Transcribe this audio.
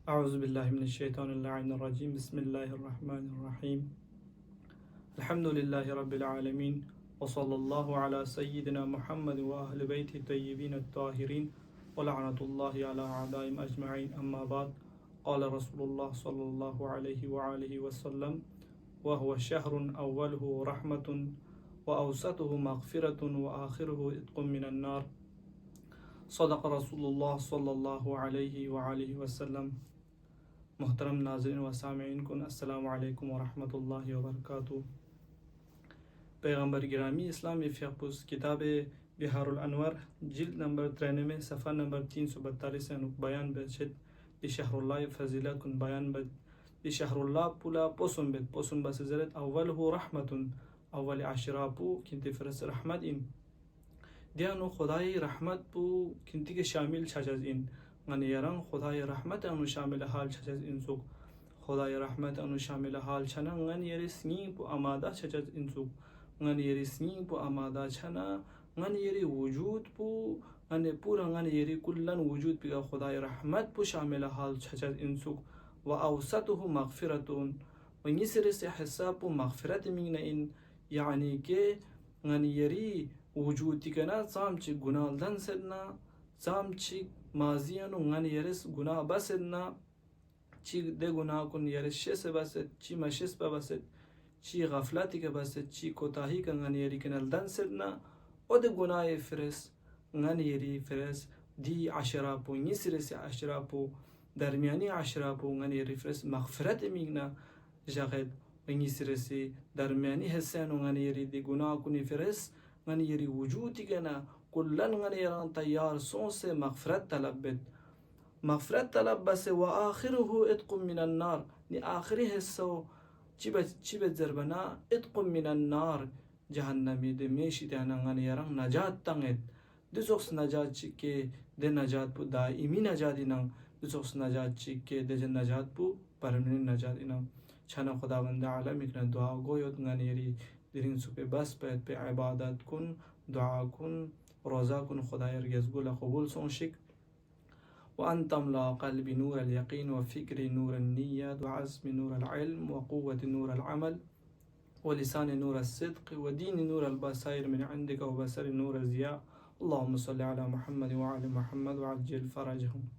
أعوذ بالله من الشيطان اللعين الرجيم بسم الله الرحمن الرحيم الحمد لله رب العالمين وصلى الله على سيدنا محمد وأهل بيته الطيبين الطاهرين ولعنة الله على أعدائهم أجمعين أما بعد قال رسول الله صلى الله عليه وآله وسلم وهو شهر أوله رحمة وأوسطه مغفرة وآخره إتق من النار صدق رسول الله صلى الله عليه وآله وسلم मोहतरम नाज़रीन व सामीन कुन अस्सलामु अलैकुम व रहमतुल्लाहि व बरकातुहू। पैगम्बर गिरामी इस्लामी फ़िक़्ह किताब बिहारुल अनवर जिल्द नंबर 93 सफ़ा नंबर 342 से बयान बेशद बिशहरुल्लाह फ़ज़ीलत कुन बयान बद बिशहरुल्लाह पुला पोसुम बस ज़रत अव्वल हो रहमतुन अव्वल अशरापु किंती फ़रस रहमत इन दियानो खुदाई रहमत पु किंती के शामिल छजज इन मन यरंग खुदाई रहमत अनु शामिल हाल छजज इंसुक खुदाई रहमत अनु शामिल हाल छना ngन यरी स्नी पु आमादा छजज इंसुक ngन यरी स्नी पु आमादा छना ngन यरी वजूद पु ngन पूरा ngन यरी कुल्लन वजूद पिगा खुदाई रहमत पु शामिल हाल छजज इंसुक व अवसतुहु मगफिरतुन व निसर से हिसाब पु मगफिरत मिंग इन यानी के ngन यरी वजूद तिकना सामची गुनाह दन सदना सामची माजियानु ngन यरिस गुनाह बसदना ची दे गुनाह कुन यरिस शेस बसद ची मशिस बसद ची गफलती के बसद ची कोताही का ngन यरी कनल दन सदना ओद गुनाह फिरस ngन यरी फिरस दी अशरापो निसर से अशरापो दरमियानी अशरापो ngन यरी फिरस मगफिरत मिगना जगद निसर से दरमियानी हिस्सानु ngन यरी दी गुनाह कुन फिरस ngन यरी वजूदी कना कुल्लन ngन यरान तैयार सो से मगफिरत तलब बस व आखिरहु इत्क़ुम मिनन नार नि आखिरी हिस्सो चिब जरबना इत्क़ुम मिनन नार जहन्नमी दे मेशी त्याना ngन यरान नजात तंगेत दिसोक्स नजात चिके दे नजात पु दाइमी नजात इनंग दिसोक्स नजात चिके दे जन नजात पु परमानेंट नजात इनंग छना खुदावंद आलम इकना दुआ गोयोत ngन यरी दिरिन सुपे बस पे इबादत कुन दुआ कुन रोज़ा कुन खुदायर यज़गुल कबूल सोशिक व अंतम ला क़ल्बी नूर अल यकीन व फ़िक्री नूर अन नियत व अज़्मी नूर अल इल्म व क़ुव्वत नूर अल अमल व लिसान नूर अल सिद्क़ व दीन नूर अल बसाइर मिन इंदिक व बसर नूर अल ज़िया अल्लाहुम्मा सल्लि अला मुहम्मद व आलि मुहम्मद व अज्जिल फ़रजहुम।